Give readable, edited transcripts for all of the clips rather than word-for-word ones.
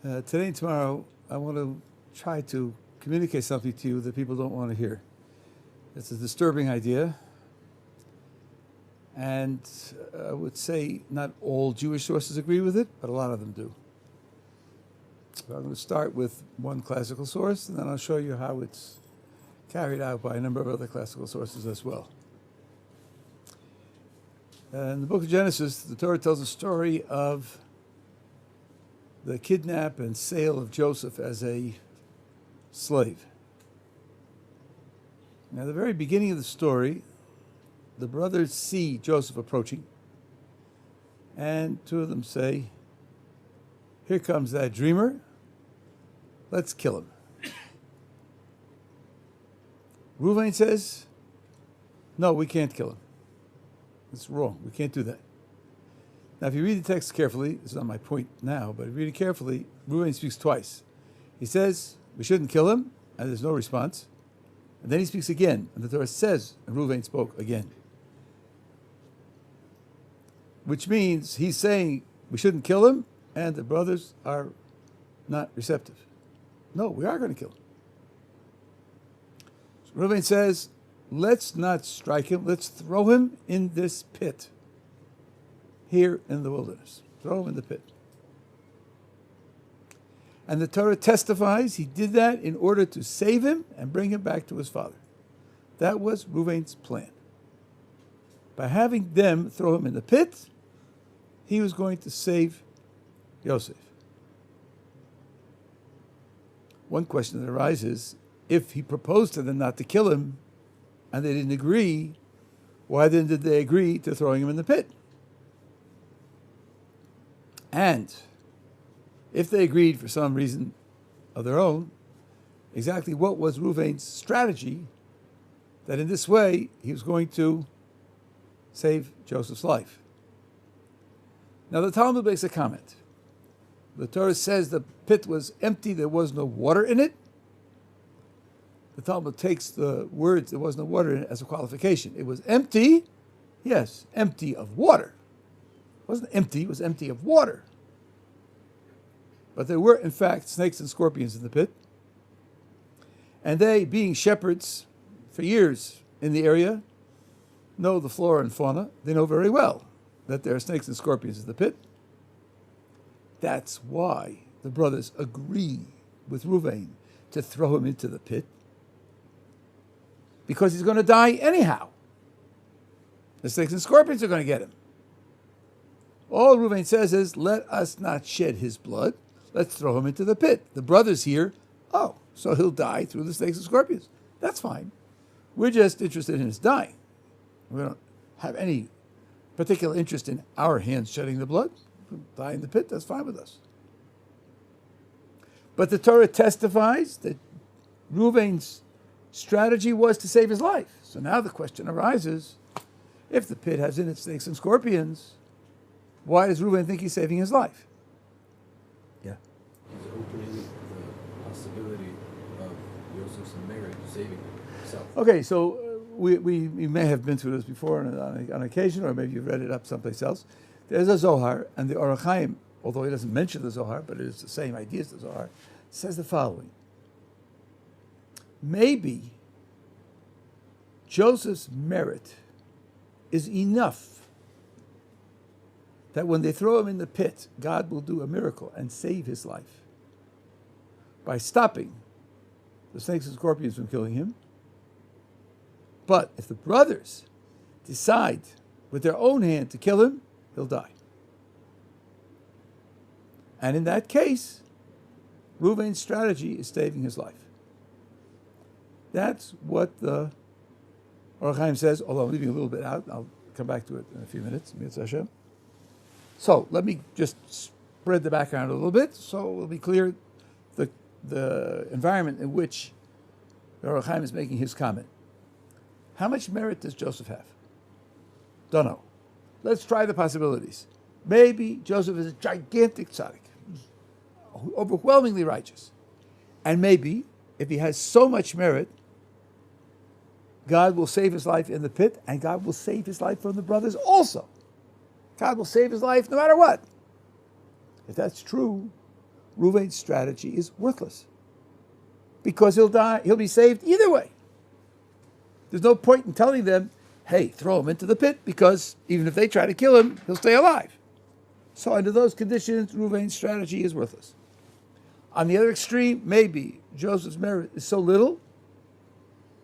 Today and tomorrow, I want to try to communicate something to you that people don't want to hear. It's a disturbing idea, and I would say not all Jewish sources agree with it, but a lot of them do. So I'm going to start with one classical source, and then I'll show you how it's carried out by a number of other classical sources as well. In the book of Genesis, the Torah tells a story of the kidnap and sale of Joseph as a slave. Now, at the very beginning of the story, the brothers see Joseph approaching, and two of them say, "Here comes that dreamer, let's kill him." Reuven says, "No, we can't kill him. It's wrong. We can't do that." Now, if you read the text carefully, this is not my point now, but if you read it carefully, Reuven speaks twice. He says, we shouldn't kill him, and there's no response. And then he speaks again, and the Torah says, and Reuven spoke again. Which means he's saying we shouldn't kill him, and the brothers are not receptive. No, we are going to kill him. So Reuven says, let's not strike him, let's throw him in this pit here in the wilderness. Throw him in the pit. And the Torah testifies he did that in order to save him and bring him back to his father. That was Reuven's plan. By having them throw him in the pit, he was going to save Yosef. One question that arises, if he proposed to them not to kill him and they didn't agree, why then did they agree to throwing him in the pit? And if they agreed for some reason of their own, exactly what was Reuven's strategy that in this way he was going to save Joseph's life? Now the Talmud makes a comment. The Torah says the pit was empty, there was no water in it. The Talmud takes the words, there was no water in it, as a qualification. It was empty, yes, empty of water. It wasn't empty, it was empty of water. But there were, in fact, snakes and scorpions in the pit. And they, being shepherds for years in the area, know the flora and fauna. They know very well that there are snakes and scorpions in the pit. That's why the brothers agree with Reuven to throw him into the pit, because he's going to die anyhow. The snakes and scorpions are going to get him. All Reuven says is, let us not shed his blood. Let's throw him into the pit. The brothers here, oh, so he'll die through the snakes and scorpions. That's fine. We're just interested in his dying. We don't have any particular interest in our hands shedding the blood. He'll die in the pit, that's fine with us. But the Torah testifies that Reuven's strategy was to save his life. So now the question arises, if the pit has in it snakes and scorpions, why does Reuven think he's saving his life? Yeah. He's opening the possibility of Joseph's merit saving himself. Okay, so we may have been through this before on occasion, or maybe you've read it up someplace else. There's a Zohar, and the Orach Chaim, although he doesn't mention the Zohar, but it is the same idea as the Zohar, says the following. Maybe Joseph's merit is enough that when they throw him in the pit, God will do a miracle and save his life by stopping the snakes and scorpions from killing him. But if the brothers decide with their own hand to kill him, he'll die. And in that case, Reuven's strategy is saving his life. That's what the Orach Chaim says, although I'm leaving a little bit out. I'll come back to it in a few minutes. So let me just spread the background a little bit so it will be clear the environment in which the Orach Chaim is making his comment. How much merit does Joseph have? Don't know. Let's try the possibilities. Maybe Joseph is a gigantic tzaddik, overwhelmingly righteous. And maybe, if he has so much merit, God will save his life in the pit, and God will save his life from the brothers also. God will save his life no matter what. If that's true, Reuven's strategy is worthless. Because he'll die, he'll be saved either way. There's no point in telling them, hey, throw him into the pit, because even if they try to kill him, he'll stay alive. So under those conditions, Reuven's strategy is worthless. On the other extreme, maybe Joseph's merit is so little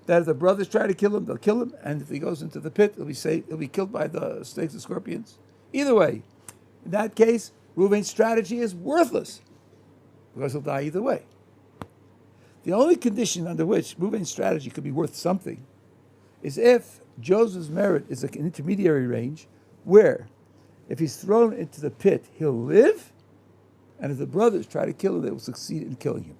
that if the brothers try to kill him, they'll kill him, and if he goes into the pit, he'll be saved, he'll be killed by the snakes and scorpions. Either way, in that case, Reuven's strategy is worthless, because he'll die either way. The only condition under which Reuven's strategy could be worth something is if Joseph's merit is like an intermediary range where if he's thrown into the pit, he'll live, and if the brothers try to kill him, they will succeed in killing him.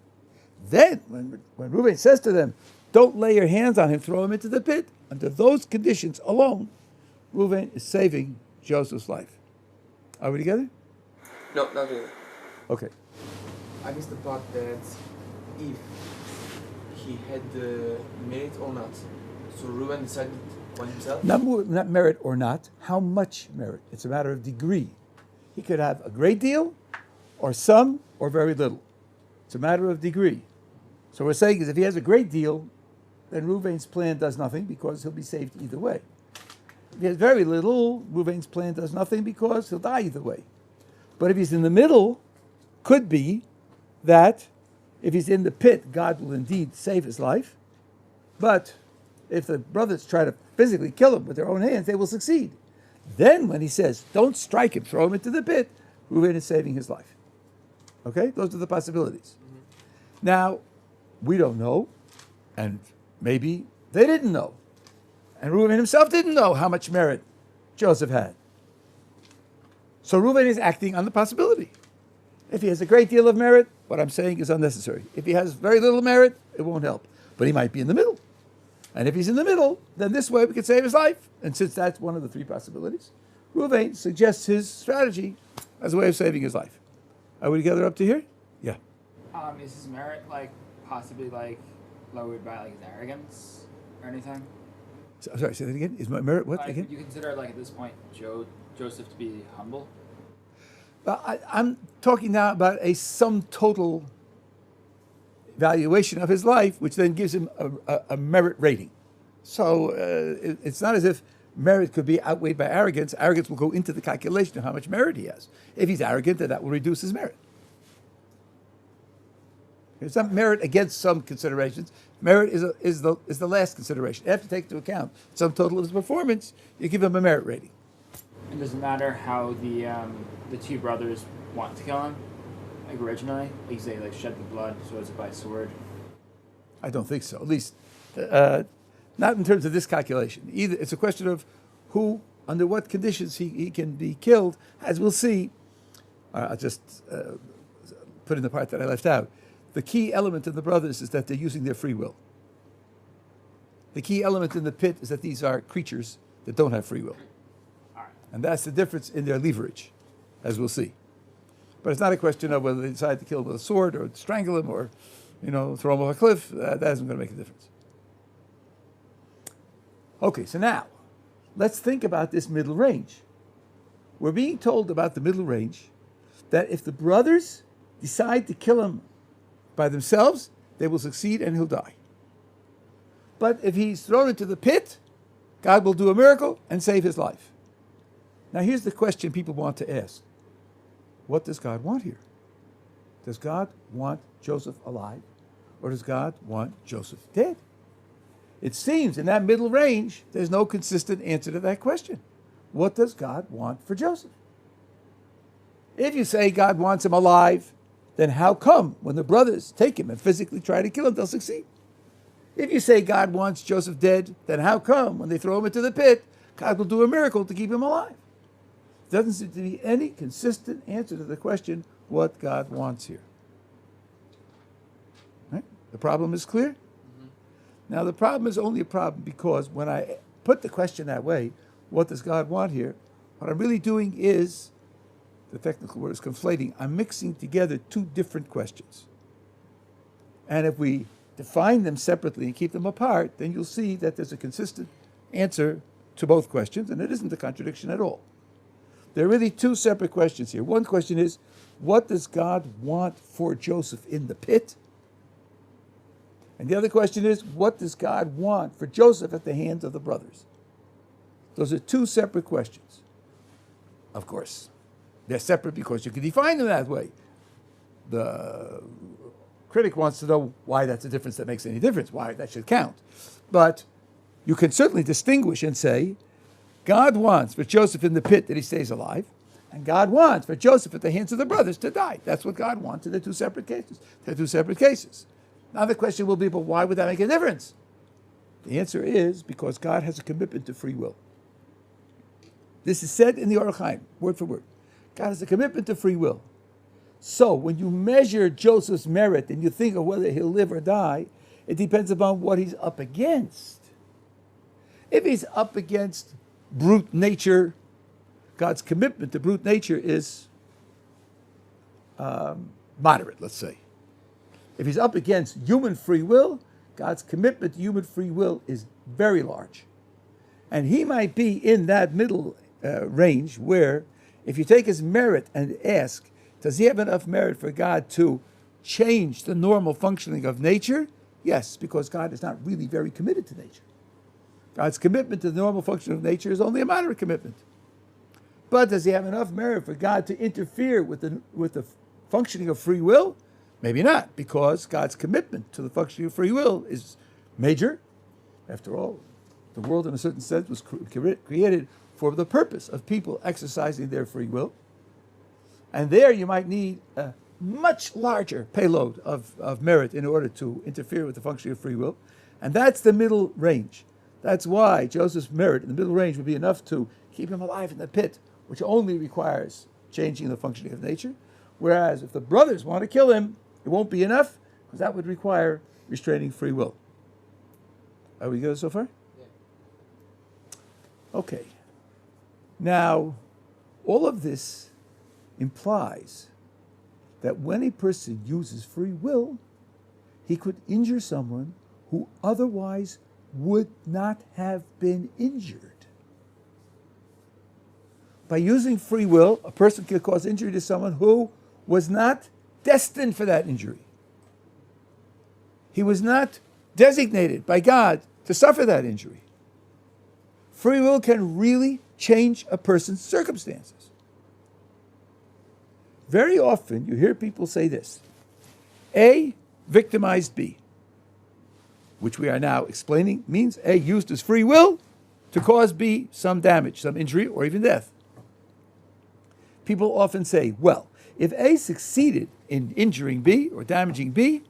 Then, when Reuven says to them, don't lay your hands on him, throw him into the pit, under those conditions alone, Reuven is saving Joseph's life. Are we together? No, not really. Okay. I missed the part that if he had the merit or not. So Reuven decided on himself? Not merit or not, how much merit. It's a matter of degree. He could have a great deal, or some, or very little. It's a matter of degree. So we're saying is if he has a great deal, then Reuven's plan does nothing because he'll be saved either way. If he has very little, Reuven's plan does nothing because he'll die either way. But if he's in the middle, could be that if he's in the pit, God will indeed save his life. But if the brothers try to physically kill him with their own hands, they will succeed. Then when he says, don't strike him, throw him into the pit, Reuven is saving his life. Okay? Those are the possibilities. Mm-hmm. Now, we don't know, and maybe they didn't know. And Reuven himself didn't know how much merit Joseph had. So Reuven is acting on the possibility. If he has a great deal of merit, what I'm saying is unnecessary. If he has very little merit, it won't help. But he might be in the middle. And if he's in the middle, then this way we can save his life. And since that's one of the three possibilities, Reuven suggests his strategy as a way of saving his life. Are we together up to here? Yeah. Is his merit possibly lowered by his arrogance or anything? Sorry, say that again. Is my merit what again? You consider at this point Joseph to be humble? I'm talking now about a sum total evaluation of his life, which then gives him a merit rating. So it's not as if merit could be outweighed by arrogance. Arrogance will go into the calculation of how much merit he has. If he's arrogant, then that will reduce his merit. It's not merit against some considerations. Merit is the last consideration. You have to take into account sum total of his performance. You give him a merit rating. It doesn't matter how the two brothers want to kill him. Originally, they shed the blood, so it's by sword. I don't think so. At least, not in terms of this calculation. Either it's a question of who, under what conditions he can be killed. As we'll see, I'll just put in the part that I left out. The key element in the brothers is that they're using their free will. The key element in the pit is that these are creatures that don't have free will. All right. And that's the difference in their leverage, as we'll see. But it's not a question of whether they decide to kill him with a sword or strangle him or, throw him off a cliff. That isn't going to make a difference. Okay, so now, let's think about this middle range. We're being told about the middle range that if the brothers decide to kill him by themselves, they will succeed and he'll die. But if he's thrown into the pit, God will do a miracle and save his life. Now here's the question people want to ask. What does God want here? Does God want Joseph alive, or does God want Joseph dead? It seems in that middle range, there's no consistent answer to that question. What does God want for Joseph? If you say God wants him alive, then how come when the brothers take him and physically try to kill him, they'll succeed? If you say God wants Joseph dead, then how come when they throw him into the pit, God will do a miracle to keep him alive? There doesn't seem to be any consistent answer to the question, what God wants here. Right? The problem is clear? Mm-hmm. Now, the problem is only a problem because when I put the question that way, what does God want here? What I'm really doing is, the technical word is conflating. I'm mixing together two different questions. And if we define them separately and keep them apart, then you'll see that there's a consistent answer to both questions, and it isn't a contradiction at all. There are really two separate questions here. One question is, what does God want for Joseph in the pit? And the other question is, what does God want for Joseph at the hands of the brothers? Those are two separate questions. Of course, they're separate because you can define them that way. The critic wants to know why that's a difference that makes any difference, why that should count. But you can certainly distinguish and say, God wants for Joseph in the pit that he stays alive, and God wants for Joseph at the hands of the brothers to die. That's what God wants in the two separate cases. They're two separate cases. Now the question will be, but why would that make a difference? The answer is because God has a commitment to free will. This is said in the Orach Chaim, word for word. God has a commitment to free will. So when you measure Joseph's merit and you think of whether he'll live or die, it depends upon what he's up against. If he's up against brute nature, God's commitment to brute nature is moderate, let's say. If he's up against human free will, God's commitment to human free will is very large. And he might be in that middle range where if you take his merit and ask, does he have enough merit for God to change the normal functioning of nature? Yes, because God is not really very committed to nature. God's commitment to the normal function of nature is only a moderate commitment. But does he have enough merit for God to interfere with the functioning of free will? Maybe not, because God's commitment to the functioning of free will is major. After all, the world in a certain sense was created for the purpose of people exercising their free will. And there you might need a much larger payload of merit in order to interfere with the functioning of free will. And that's the middle range. That's why Joseph's merit in the middle range would be enough to keep him alive in the pit, which only requires changing the functioning of nature. Whereas if the brothers want to kill him, it won't be enough, because that would require restraining free will. Are we good so far? Yeah. Okay. Now, all of this implies that when a person uses free will, he could injure someone who otherwise would not have been injured. By using free will, a person can cause injury to someone who was not destined for that injury. He was not designated by God to suffer that injury. Free will can really change a person's circumstances. Very often you hear people say this: A victimized B, which we are now explaining means A used his free will to cause B some damage, some injury, or even death. People often say, well, if A succeeded in injuring B or damaging B,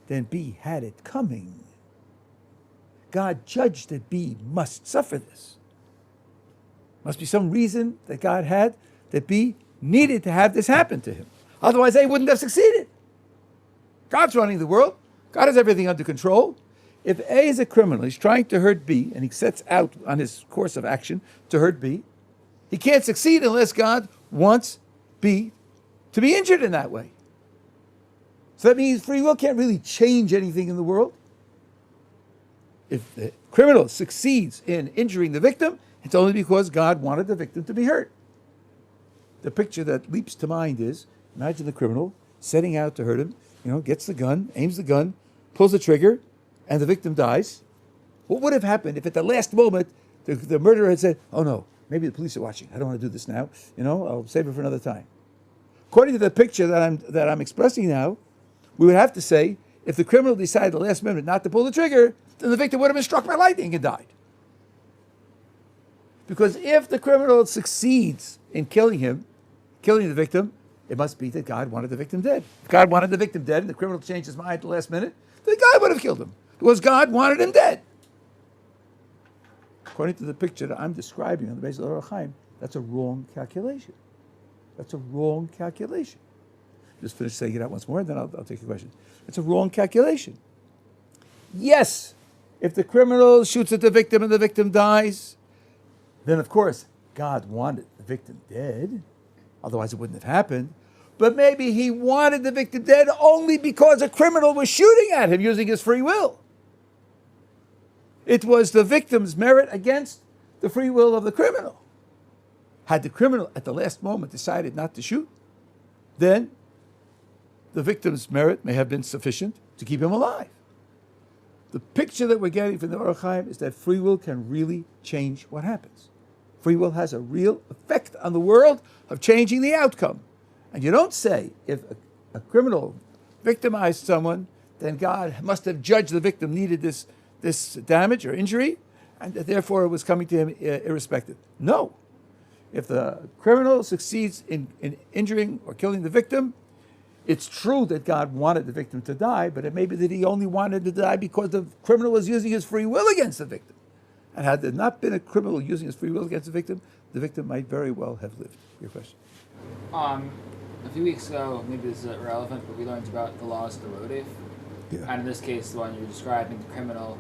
then B had it coming. God judged that B must suffer this. Must be some reason that God had that B needed to have this happen to him. Otherwise, A wouldn't have succeeded. God's running the world. God has everything under control. If A is a criminal, he's trying to hurt B, and he sets out on his course of action to hurt B, he can't succeed unless God wants B to be injured in that way. So that means free will can't really change anything in the world. If the criminal succeeds in injuring the victim, it's only because God wanted the victim to be hurt. The picture that leaps to mind is, imagine the criminal setting out to hurt him, gets the gun, aims the gun, pulls the trigger, and the victim dies. What would have happened if at the last moment the murderer had said, oh no, maybe the police are watching, I don't want to do this now, I'll save it for another time. According to the picture that I'm expressing now, we would have to say, if the criminal decided at the last minute not to pull the trigger, then the victim would have been struck by lightning and died. Because if the criminal succeeds in killing the victim, it must be that God wanted the victim dead. If God wanted the victim dead and the criminal changed his mind at the last minute, then God would have killed him. Because God wanted him dead. According to the picture that I'm describing on the basis of the Orach Chaim, that's a wrong calculation. That's a wrong calculation. Just finish saying it out once more, and then I'll take your question. It's a wrong calculation. Yes, if the criminal shoots at the victim and the victim dies, then of course God wanted the victim dead. Otherwise it wouldn't have happened. But maybe he wanted the victim dead only because a criminal was shooting at him using his free will. It was the victim's merit against the free will of the criminal. Had the criminal at the last moment decided not to shoot, then the victim's merit may have been sufficient to keep him alive. The picture that we're getting from the Orach Chaim is that free will can really change what happens. Free will has a real effect on the world of changing the outcome. And you don't say if a criminal victimized someone, then God must have judged the victim needed this damage or injury, and that therefore it was coming to him irrespective. No. If the criminal succeeds in injuring or killing the victim, it's true that God wanted the victim to die, but it may be that he only wanted to die because the criminal was using his free will against the victim. And had there not been a criminal using his free will against the victim might very well have lived. Your question. A few weeks ago, maybe this is irrelevant, but we learned about the laws of the Rodef. Yeah. And in this case, the one you're describing, the criminal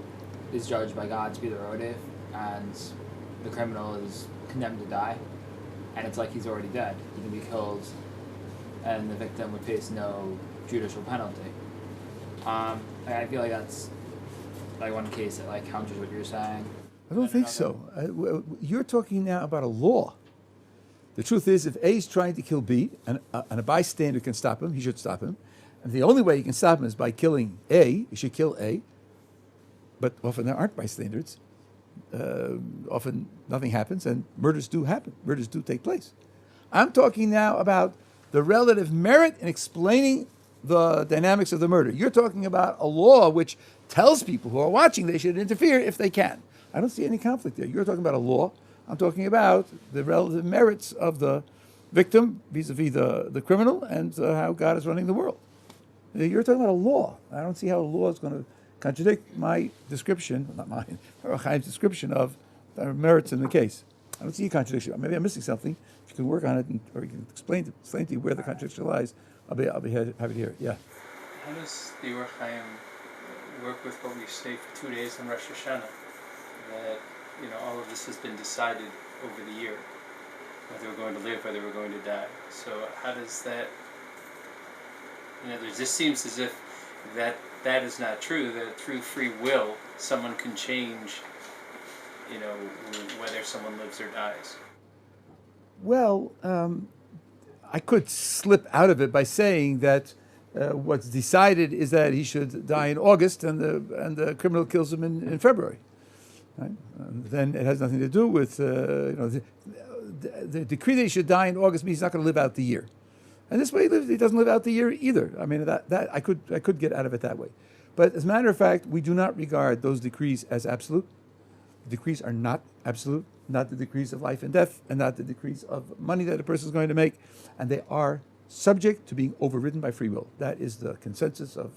is judged by God to be the Rodef, and the criminal is condemned to die. And it's like he's already dead. He can be killed, and the victim would face no judicial penalty. I feel like that's like one case that like counters what you're saying. I don't think so. You're talking now about a law. The truth is, if A is trying to kill B, and a bystander can stop him, he should stop him. And the only way you can stop him is by killing A. You should kill A. But often there aren't bystanders. Often nothing happens, and murders do happen. Murders do take place. I'm talking now about the relative merit in explaining the dynamics of the murder. You're talking about a law which tells people who are watching they should interfere if they can. I don't see any conflict there. You're talking about a law. I'm talking about the relative merits of the victim vis-a-vis the criminal and how God is running the world. You're talking about a law. I don't see how a law is going to contradict my description, not mine, or Chaim's description of the merits in the case. I don't see a contradiction. Maybe I'm missing something. If you can work on it, or you can explain to you where the contradiction lies, I'll be happy to hear it. Yeah. How does the Orach Chaim work with what we say for 2 days on Rosh Hashanah? That, all of this has been decided over the year, whether we're going to live, whether we're going to die. So how does that, this seems as if that is not true, that through free will, someone can change, whether someone lives or dies. Well, I could slip out of it by saying that what's decided is that he should die in August, and the criminal kills him in February. Right? Then it has nothing to do with the decree that he should die in August means he's not going to live out the year, and this way he doesn't live out the year either. I mean that I could get out of it that way, but as a matter of fact, we do not regard those decrees as absolute. The decrees are not absolute, not the decrees of life and death, and not the decrees of money that a person is going to make, and they are subject to being overridden by free will. That is the consensus of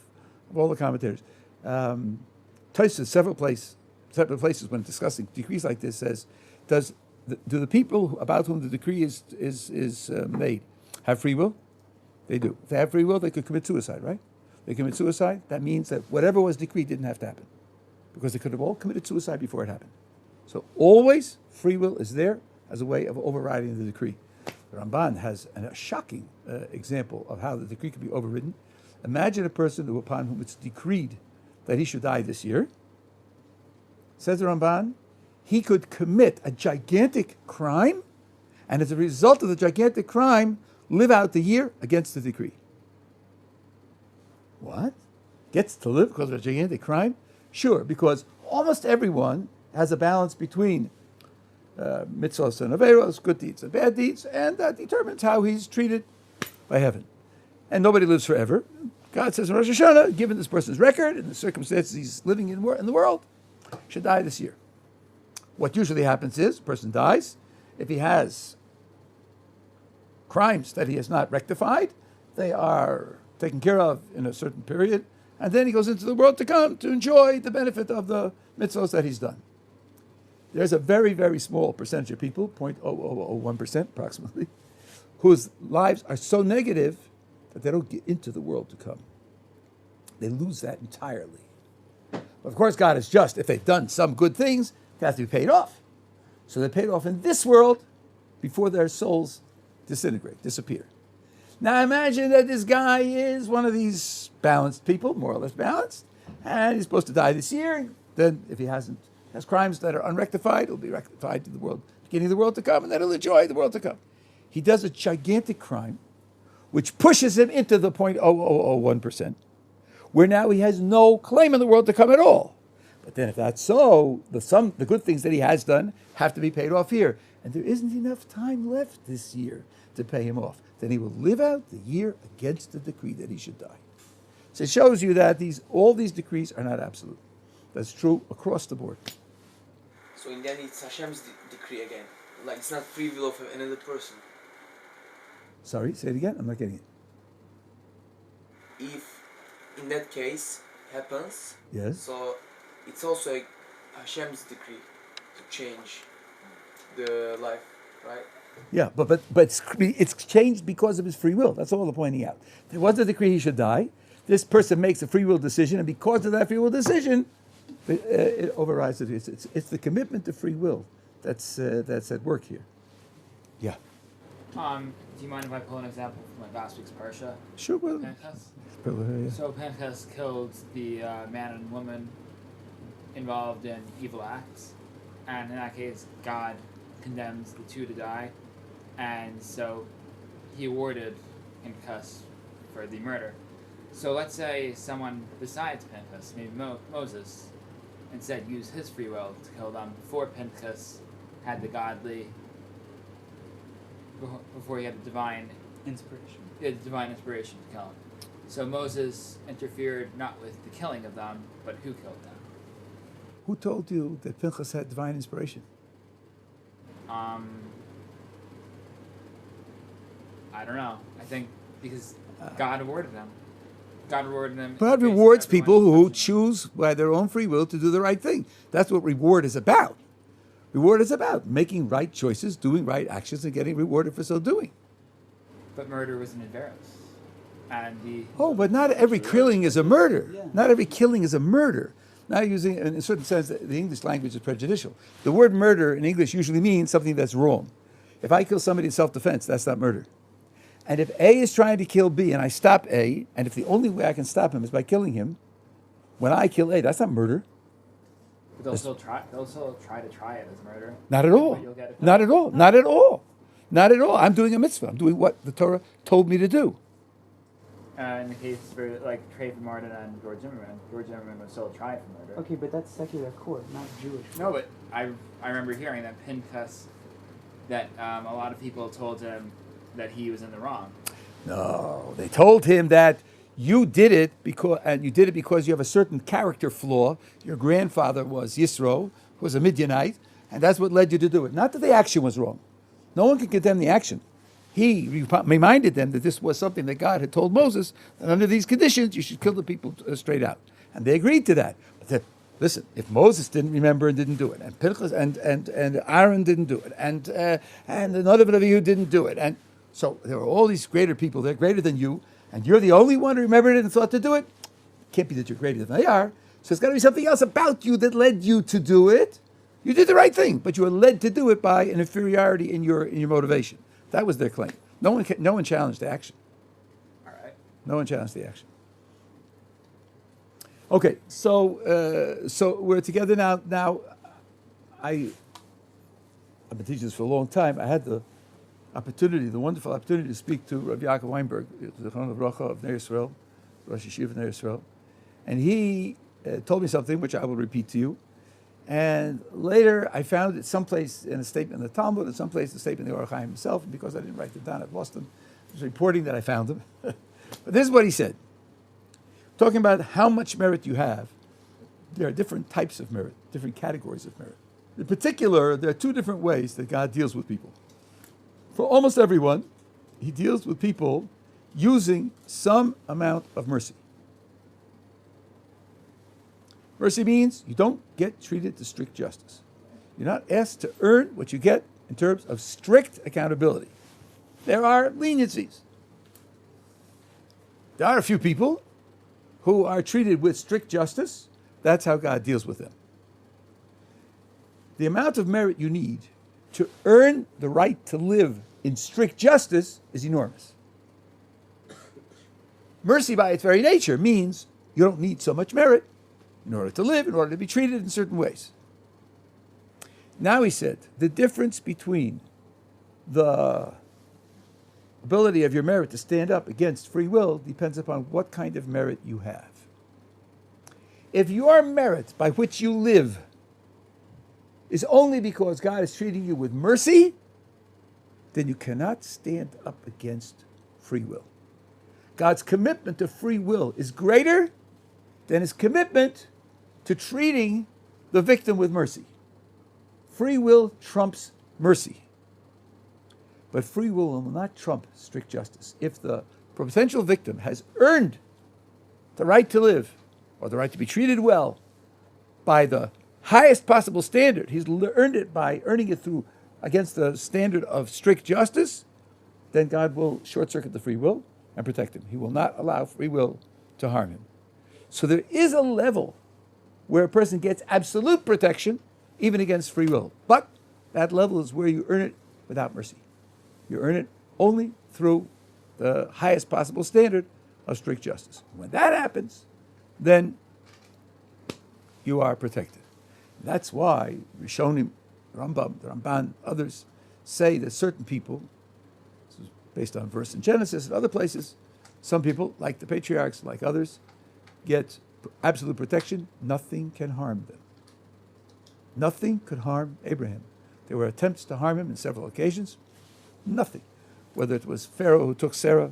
all the commentators. Tosfos several places when discussing decrees like this says, do the people about whom the decree is made have free will? They do. If they have free will, they could commit suicide, right? They commit suicide, that means that whatever was decreed didn't have to happen, because they could have all committed suicide before it happened. So always free will is there as a way of overriding the decree. The Ramban has a shocking example of how the decree can be overridden. Imagine a person upon whom it's decreed that he should die this year. Says the Ramban, he could commit a gigantic crime, and as a result of the gigantic crime, live out the year against the decree. What? Gets to live because of a gigantic crime? Sure, because almost everyone has a balance between mitzvahs and averos, good deeds and bad deeds, and that determines how he's treated by heaven. And nobody lives forever. God says in Rosh Hashanah, given this person's record and the circumstances he's living in the world, should die this year. What usually happens is, a person dies. If he has crimes that he has not rectified, they are taken care of in a certain period, and then he goes into the world to come to enjoy the benefit of the mitzvahs that he's done. There's a very, very small percentage of people, 0.0001% approximately, whose lives are so negative that they don't get into the world to come. They lose that entirely. Of course, God is just. If they've done some good things, they have to be paid off. So they're paid off in this world before their souls disintegrate, disappear. Now imagine that this guy is one of these balanced people, more or less balanced, and he's supposed to die this year. Then if he has crimes that are unrectified, it'll be rectified to the world beginning of the world to come, and then he'll enjoy the world to come. He does a gigantic crime, which pushes him into the 0.0001%, where now he has no claim in the world to come at all. But then if that's so, the good things that he has done have to be paid off here. And there isn't enough time left this year to pay him off. Then he will live out the year against the decree that he should die. So it shows you that all these decrees are not absolute. That's true across the board. So in the end, it's Hashem's decree again. Like it's not free will of another person. Sorry, say it again. I'm not getting it. If in that case happens, Yes. so it's also Hashem's decree to change the life, right? Yeah, but it's changed because of his free will. That's all I'm pointing out. There was a decree he should die. This person makes a free will decision, and because of that free will decision, it overrides it. It's the commitment to free will that's at work here. Yeah. Do you mind if I pull an example from like last week's Parsha? Sure. Well, Pinchas? So Pinchas killed the man and woman involved in evil acts, and in that case, God condemns the two to die, and so he awarded Pinchas for the murder. So let's say someone besides Pinchas, maybe Moses, instead used his free will to kill them before Pinchas had the godly, before he had the divine Inspiration. the divine inspiration to kill him. So Moses interfered not with the killing of them, but who killed them. who told you that Pinchas had divine inspiration? I don't know. I think because God awarded them. God rewarded them. God based on rewards their divine people who inspiration. choose by their own free will to do the right thing. That's what reward is about. Reward is about making right choices, doing right actions, and getting rewarded for so doing. But murder was an adveros. And the Oh, but not every killing is a murder. Yeah. Not every killing is a murder. Now, using, in a certain sense, the English language is prejudicial. The word murder in English usually means something that's wrong. If I kill somebody in self-defense, that's not murder. And if A is trying to kill B and I stop A, and if the only way I can stop him is by killing him, when I kill A, that's not murder. But they'll still try to try it as murder. Not at all. But you'll get it. Not at all. Not at all. Not at all. I'm doing a mitzvah. I'm doing what the Torah told me to do. In the case for like Trayvon Martin and George Zimmerman was still tried for murder. Okay, but that's secular court, not Jewish. No, but I remember hearing that Pinchas, that a lot of people told him that he was in the wrong. No, they told him that you did it because you have a certain character flaw. Your grandfather was Yisro, who was a Midianite, and that's what led you to do it. Not that the action was wrong. No one can condemn the action. He reminded them that this was something that God had told Moses, that under these conditions you should kill the people straight out. And they agreed to that. But listen, if Moses didn't remember and didn't do it, and Pinchas and Aaron didn't do it, and another of you didn't do it, and so there were all these greater people, they're greater than you, and you're the only one who remembered it and thought to do it. Can't be that you're greater than they are. So it's got to be something else about you that led you to do it. You did the right thing, but you were led to do it by an inferiority in your motivation. That was their claim. No one challenged the action. All right. No one challenged the action. Okay, so we're together now. Now, I've been teaching this for a long time. I had the wonderful opportunity to speak to Rabbi Yaakov Weinberg, the Chon of Bracha of Ner Yisrael, Rosh Yeshiva of Ner Yisrael, and he told me something which I will repeat to you. And later, I found it someplace in a statement in the Talmud, and someplace in a statement in the Orach Chaim himself. And because I didn't write it down, I've lost them. I was reporting that I found them. But this is what he said. Talking about how much merit you have, there are different types of merit, different categories of merit. In particular, there are two different ways that God deals with people. For almost everyone, he deals with people using some amount of mercy. Mercy means you don't get treated to strict justice. You're not asked to earn what you get in terms of strict accountability. There are leniencies. There are a few people who are treated with strict justice. That's how God deals with them. The amount of merit you need to earn the right to live in strict justice is enormous. Mercy by its very nature means you don't need so much merit in order to live, in order to be treated in certain ways. Now he said, the difference between the ability of your merit to stand up against free will depends upon what kind of merit you have. If your merit by which you live is only because God is treating you with mercy, then you cannot stand up against free will. God's commitment to free will is greater than his commitment to treating the victim with mercy. Free will trumps mercy. But free will will not trump strict justice. If the potential victim has earned the right to live or the right to be treated well by the highest possible standard, he's earned it by earning it through against the standard of strict justice, then God will short-circuit the free will and protect him. He will not allow free will to harm him. So there is a level where a person gets absolute protection even against free will. But that level is where you earn it without mercy. You earn it only through the highest possible standard of strict justice. When that happens, then you are protected. That's why Rishonim, Rambam, the Ramban, others say that certain people, this is based on verse in Genesis and other places, some people, like the patriarchs, like others, get absolute protection. Nothing can harm them. Nothing could harm Abraham. There were attempts to harm him on several occasions. Nothing. Whether it was Pharaoh who took Sarah,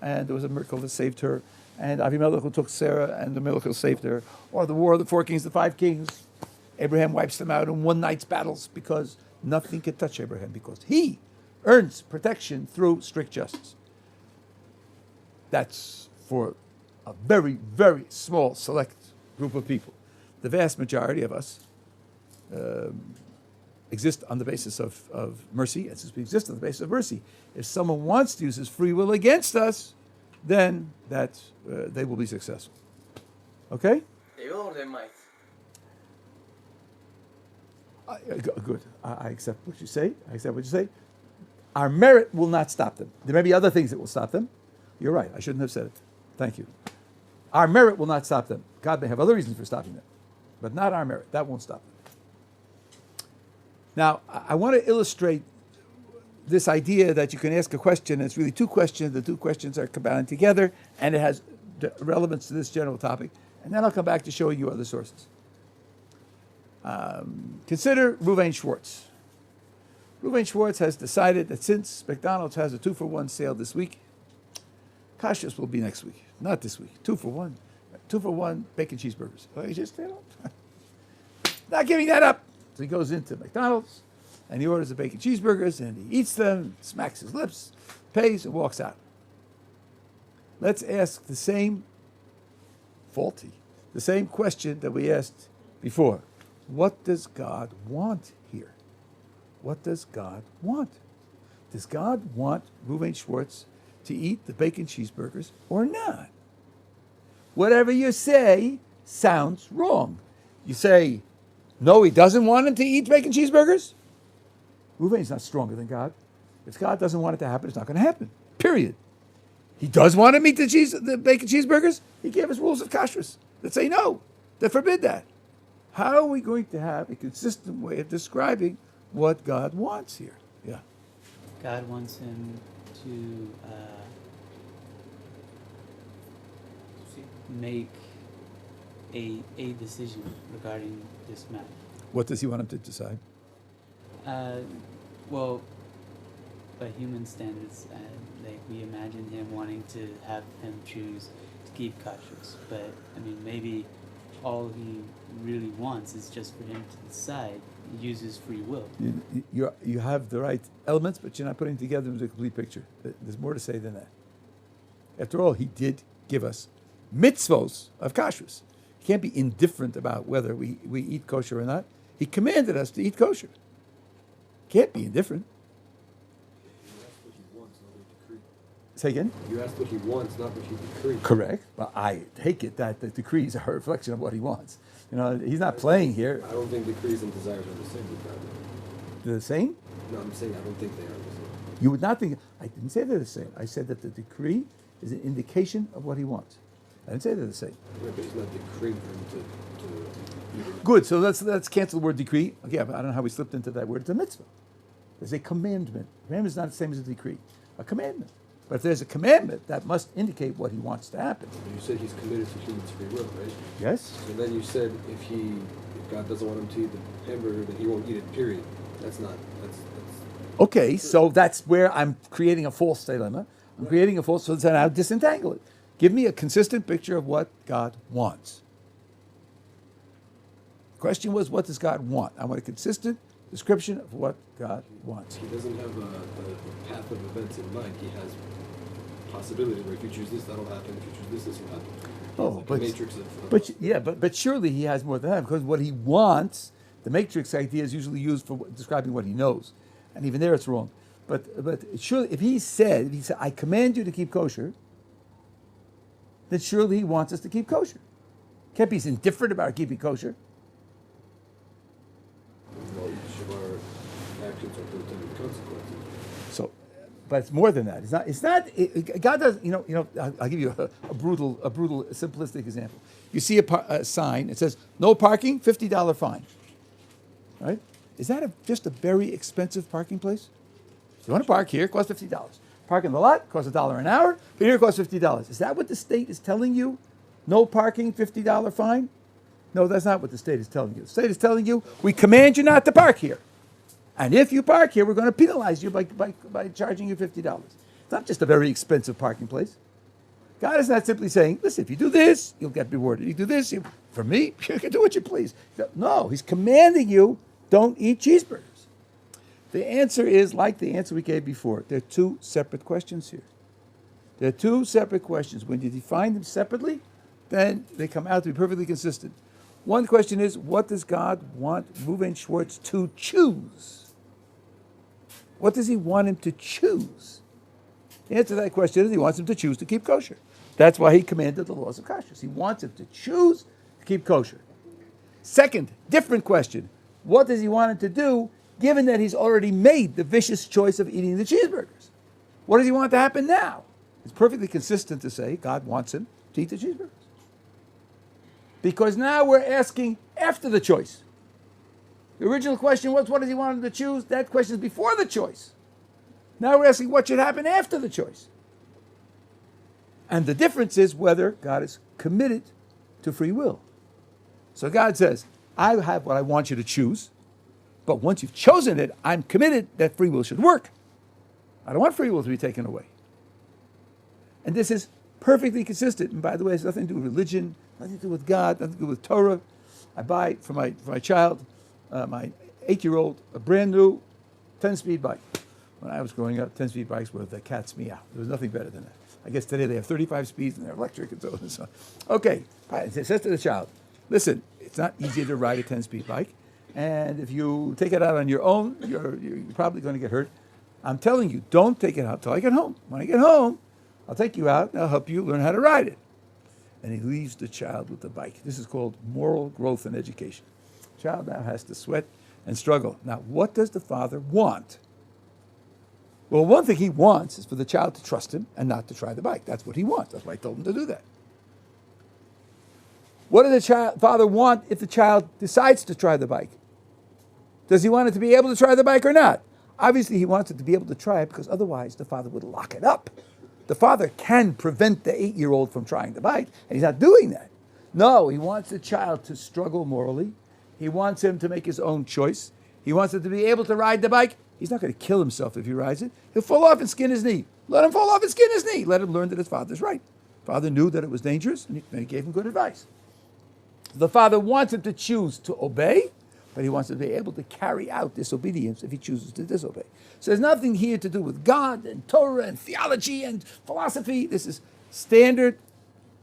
and there was a miracle that saved her, and Avimelech who took Sarah, and the miracle saved her, or the war of the 4 kings, the 5 kings. Abraham wipes them out in one night's battles because nothing can touch Abraham because he earns protection through strict justice. That's for a very, very small, select group of people. The vast majority of us exist on the basis of mercy, and since we exist on the basis of mercy, if someone wants to use his free will against us, then that they will be successful. Okay? They will or they might. Good. I accept what you say. Our merit will not stop them. There may be other things that will stop them. You're right. I shouldn't have said it. Thank you. Our merit will not stop them. God may have other reasons for stopping them, but not our merit. That won't stop them. Now, I want to illustrate this idea that you can ask a question, and it's really 2 questions. The 2 questions are combined together, and it has relevance to this general topic. And then I'll come back to showing you other sources. Consider Reuven Schwartz. Reuven Schwartz has decided that since McDonald's has a 2-for-1 sale this week, kashrus will be next week, not this week. 2-for-1. 2-for-1 bacon cheeseburgers. Well, he just not giving that up. So he goes into McDonald's and he orders the bacon cheeseburgers and he eats them, smacks his lips, pays, and walks out. Let's ask the same question that we asked before. What does God want here? What does God want? Does God want Reuven Schwartz to eat the bacon cheeseburgers or not? Whatever you say sounds wrong. You say, no, he doesn't want him to eat bacon cheeseburgers? Reuven's not stronger than God. If God doesn't want it to happen, it's not going to happen. Period. He does want him to eat the bacon cheeseburgers? He gave us rules of kashrus that say no, that forbid that. How are we going to have a consistent way of describing what God wants here? Yeah. God wants him to make a decision regarding this matter. What does he want him to decide? Well, by human standards, like we imagine him wanting to have him choose to keep kashrus. But I mean, maybe all he really wants is just for him to decide. He uses free will. You have the right elements, but you're not putting together into a complete picture. There's more to say than that. After all, he did give us mitzvos of kashrus. He can't be indifferent about whether we eat kosher or not. He commanded us to eat kosher. Can't be indifferent. You asked what he wants, not what he decree. Say again? You asked what he wants, not what he decree. Correct. Well, I take it that the decrees are a reflection of what he wants. You know, he's not playing here. I don't think decrees and desires are the same with God. They're the same? No, I'm saying I don't think they are the same. You would not think. I didn't say they're the same. I said that the decree is an indication of what he wants. I didn't say they're the same. Right, but he's not decreeing for him to eat it. Good. So let's cancel the word decree. Okay, but I don't know how we slipped into that word. It's a mitzvah. There's a commandment. Commandment is not the same as a decree. A commandment. But if there's a commandment, that must indicate what he wants to happen. You said he's committed to human's free will, right? Yes. So then you said if God doesn't want him to eat the hamburger, then he won't eat it. Period. That's Okay, so that's where I'm creating a false dilemma. I'm creating a false. So then I'll disentangle it. Give me a consistent picture of what God wants. The question was, what does God want? I want a consistent description of what God wants. He doesn't have a path of events in mind. He has possibility where if you choose this, that'll happen. If you choose this will happen. Oh, Like a but matrix of but surely he has more than that, because what he wants, the matrix idea is usually used for describing what he knows, and even there it's wrong. But surely if he said, I command you to keep kosher, then surely he wants us to keep kosher. Can't be indifferent about keeping kosher. well, each of our actions are built in with consequences. So, but it's more than that. It's not. God does. I'll give you a brutal, simplistic example. You see a sign. It says no parking, $50 fine. Right? Is that just a very expensive parking place? You want to park here? It costs $50. Park in the lot costs $1 an hour. But here it costs $50. Is that what the state is telling you? No parking, $50 fine? No, that's not what the state is telling you. The state is telling you, we command you not to park here. And if you park here, we're going to penalize you by charging you $50. It's not just a very expensive parking place. God is not simply saying, listen, if you do this, you'll get rewarded. You do this, for me, you can do what you please. No, he's commanding you, don't eat cheeseburgers. The answer is like the answer we gave before. There are two separate questions here. There are two separate questions. When you define them separately, then they come out to be perfectly consistent. One question is, what does God want Reuven Schwartz to choose? What does he want him to choose? The answer to that question is he wants him to choose to keep kosher. That's why he commanded the laws of kashrus. He wants him to choose to keep kosher. Second, different question. What does he want him to do, given that he's already made the vicious choice of eating the cheeseburgers? What does he want to happen now? It's perfectly consistent to say God wants him to eat the cheeseburgers. Because now we're asking after the choice. The original question was, what does he want him to choose? That question is before the choice. Now we're asking what should happen after the choice. And the difference is whether God is committed to free will. So God says, I have what I want you to choose, but once you've chosen it, I'm committed that free will should work. I don't want free will to be taken away. And this is perfectly consistent. And by the way, it has nothing to do with religion, nothing to do with God, nothing to do with Torah. I buy for my child, my 8-year-old, a brand new 10-speed bike. When I was growing up, 10-speed bikes were the cat's meow. There was nothing better than that. I guess today they have 35 speeds and they're electric and so on and so on. Okay, it says to the child, listen, it's not easy to ride a 10-speed bike. And if you take it out on your own, you're probably going to get hurt. I'm telling you, don't take it out till I get home. When I get home, I'll take you out and I'll help you learn how to ride it. And he leaves the child with the bike. This is called moral growth and education. The child now has to sweat and struggle. Now, what does the father want? Well, one thing he wants is for the child to trust him and not to try the bike. That's what he wants. That's why I told him to do that. What does the father want if the child decides to try the bike? Does he want it to be able to try the bike or not? Obviously, he wants it to be able to try it because otherwise the father would lock it up. The father can prevent the 8-year-old from trying the bike, and he's not doing that. No, he wants the child to struggle morally. He wants him to make his own choice. He wants him to be able to ride the bike. He's not going to kill himself if he rides it. He'll fall off and skin his knee. Let him fall off and skin his knee. Let him learn that his father's right. Father knew that it was dangerous, and he gave him good advice. The father wants him to choose to obey, but he wants him to be able to carry out disobedience if he chooses to disobey. So there's nothing here to do with God and Torah and theology and philosophy. This is standard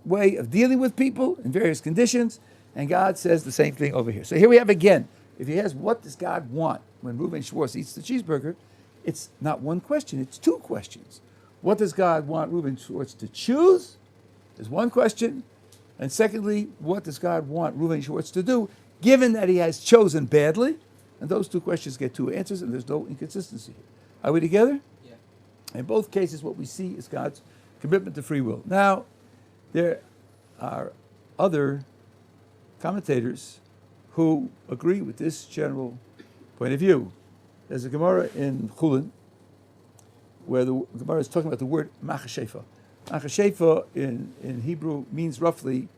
way of dealing with people in various conditions, and God says the same thing over here. So here we have again, if he asks, what does God want when Reuven Schwartz eats the cheeseburger, it's not one question, it's two questions. What does God want Reuven Schwartz to choose? Is one question. And secondly, what does God want Reuven Schwartz to do, given that he has chosen badly? And those two questions get two answers, and there's no inconsistency here. Are we together? Yeah. In both cases, what we see is God's commitment to free will. Now, there are other commentators who agree with this general point of view. There's a Gemara in Chulin where the Gemara is talking about the word machashefa. Machashefa in Hebrew means roughly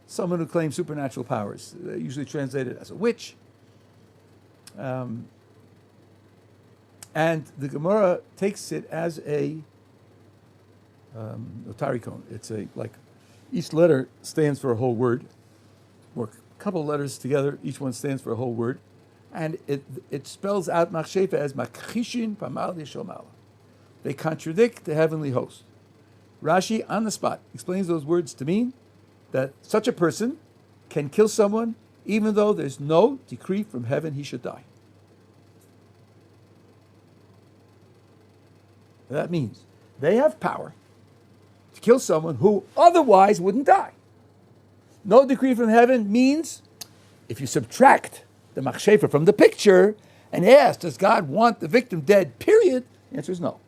someone who claims supernatural powers. They're usually translated as a witch. And the Gemara takes it as a tarikon. It's like each letter stands for a whole word, or a couple of letters together, each one stands for a whole word. And it spells out machshefa as makhishin pamal yeshomala. They contradict the heavenly host. Rashi, on the spot, explains those words to mean that such a person can kill someone even though there's no decree from heaven he should die. That means they have power to kill someone who otherwise wouldn't die. No decree from heaven means if you subtract the machshefa from the picture and ask, does God want the victim dead, period? The answer is no.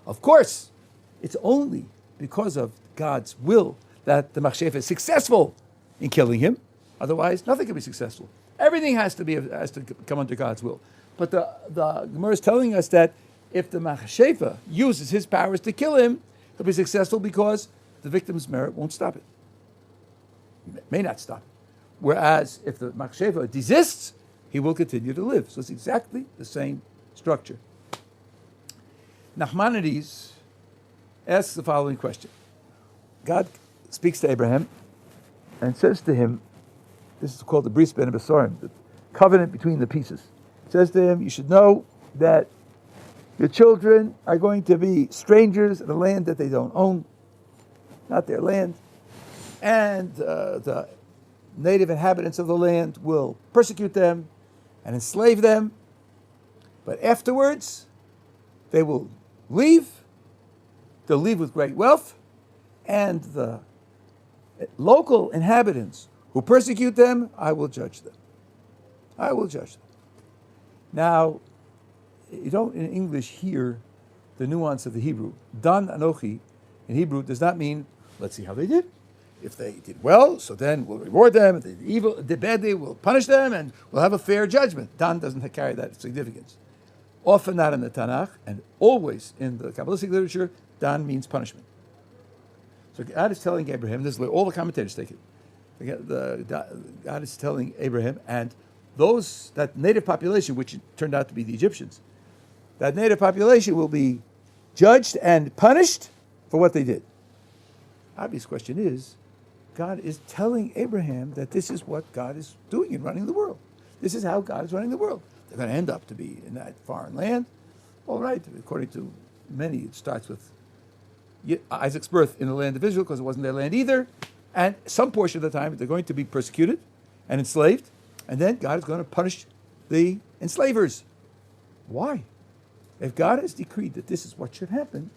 Of course, it's only because of God's will that the machshefa is successful in killing him. Otherwise, nothing can be successful. Everything has to come under God's will. But the Gemara is telling us that if the machshefa uses his powers to kill him, he'll be successful because the victim's merit won't stop it. May not stop it. Whereas if the machshefa desists, he will continue to live. So it's exactly the same structure. Nachmanides asks the following question. God speaks to Abraham and says to him, this is called the Bris Ben Besorim, the covenant between the pieces. Says to him, you should know that your children are going to be strangers in a land that they don't own, not their land, and the native inhabitants of the land will persecute them and enslave them, but afterwards they will leave. They'll leave with great wealth, and the local inhabitants who persecute them, I will judge them. I will judge them. Now, you don't in English hear the nuance of the Hebrew. Dan Anochi in Hebrew does not mean, let's see how they did. If they did well, so then we'll reward them. If they did badly, we'll punish them, and we'll have a fair judgment. Dan doesn't carry that significance. Often not in the Tanakh, and always in the Kabbalistic literature, Dan means punishment. So God is telling Abraham, this is where all the commentators take it. God is telling Abraham, and that native population, which turned out to be the Egyptians, that native population will be judged and punished for what they did. Obvious question is, God is telling Abraham that this is what God is doing in running the world. This is how God is running the world. They're going to end up to be in that foreign land. All right, according to many, it starts with Isaac's birth in the land of Israel because it wasn't their land either. And some portion of the time, they're going to be persecuted and enslaved. And then God is going to punish the enslavers. Why? If God has decreed that this is what should happen,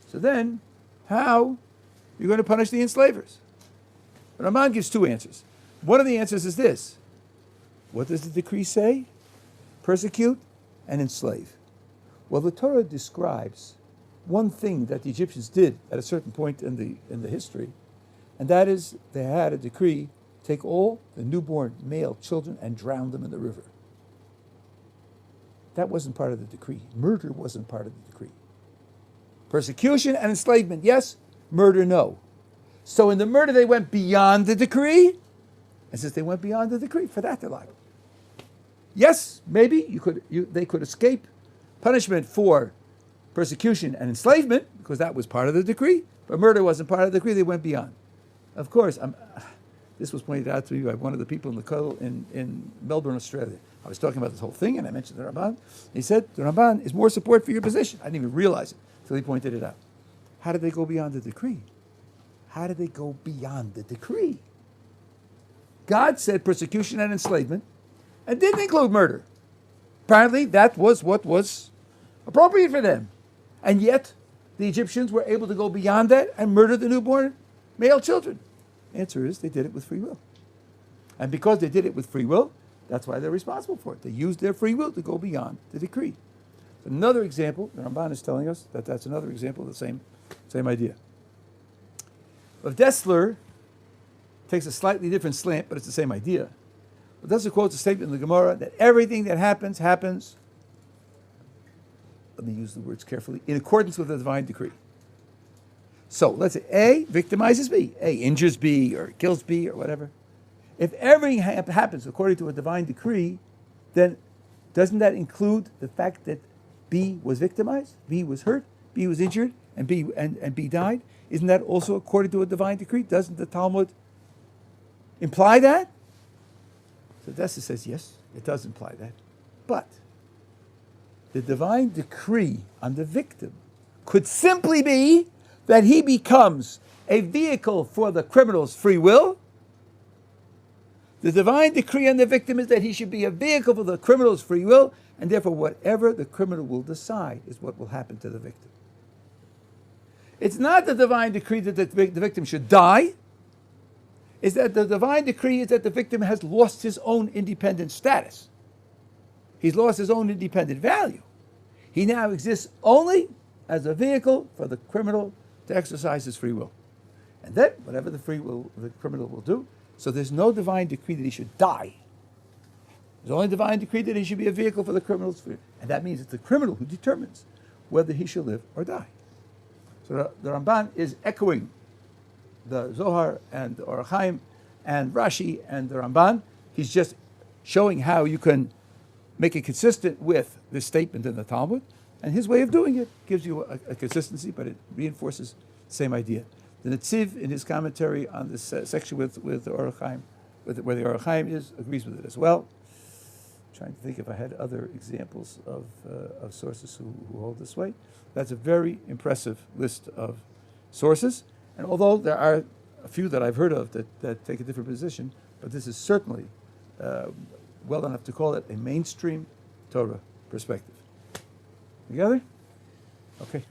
so then how are you going to punish the enslavers? Ramban gives two answers. One of the answers is this. What does the decree say? Persecute and enslave. Well, the Torah describes one thing that the Egyptians did at a certain point in the history, and that is they had a decree, take all the newborn male children and drown them in the river. That wasn't part of the decree. Murder wasn't part of the decree. Persecution and enslavement, yes. Murder, no. So in the murder, they went beyond the decree. And since they went beyond the decree, for that they're liable. Yes, maybe they could escape punishment for persecution and enslavement, because that was part of the decree. But murder wasn't part of the decree. They went beyond. Of course, this was pointed out to me by one of the people in the Kotel in Melbourne, Australia. I was talking about this whole thing, and I mentioned the Ramban. He said, the Ramban is more support for your position. I didn't even realize it until he pointed it out. How did they go beyond the decree? How did they go beyond the decree? God said persecution and enslavement, and didn't include murder. Apparently, that was what was appropriate for them. And yet, the Egyptians were able to go beyond that and murder the newborn male children. The answer is they did it with free will. And because they did it with free will, that's why they're responsible for it. They used their free will to go beyond the decree. Another example, the Ramban is telling us that that's another example of the same idea. Rav Dessler takes a slightly different slant, but it's the same idea. But thus it quotes a statement in the Gemara that everything that happens, let me use the words carefully, in accordance with the divine decree. So let's say A victimizes B, A injures B or kills B or whatever. If everything happens according to a divine decree, then doesn't that include the fact that B was victimized, B was hurt, B was injured, and B died? Isn't that also according to a divine decree? Doesn't the Talmud imply that? So Dessa says yes, it does imply that. But the divine decree on the victim could simply be that he becomes a vehicle for the criminal's free will. The divine decree on the victim is that he should be a vehicle for the criminal's free will, and therefore whatever the criminal will decide is what will happen to the victim. It's not the divine decree that the victim should die. It's that the divine decree is that the victim has lost his own independent status. He's lost his own independent value. He now exists only as a vehicle for the criminal to exercise his free will. And then, whatever the criminal will do, so there's no divine decree that he should die. There's only divine decree that he should be a vehicle for the criminal's free will. And that means it's the criminal who determines whether he shall live or die. So the Ramban is echoing the Zohar and the Orach Chaim and Rashi and the Ramban. He's just showing how you can make it consistent with this statement in the Talmud, and his way of doing it gives you a consistency, but it reinforces the same idea. The Netziv, in his commentary on this section with the Orach Chaim, where the Orach Chaim is, agrees with it as well. I'm trying to think if I had other examples of sources who hold this way. That's a very impressive list of sources, and although there are a few that I've heard of that take a different position, but this is certainly well enough to call it a mainstream Torah perspective. Together? Okay.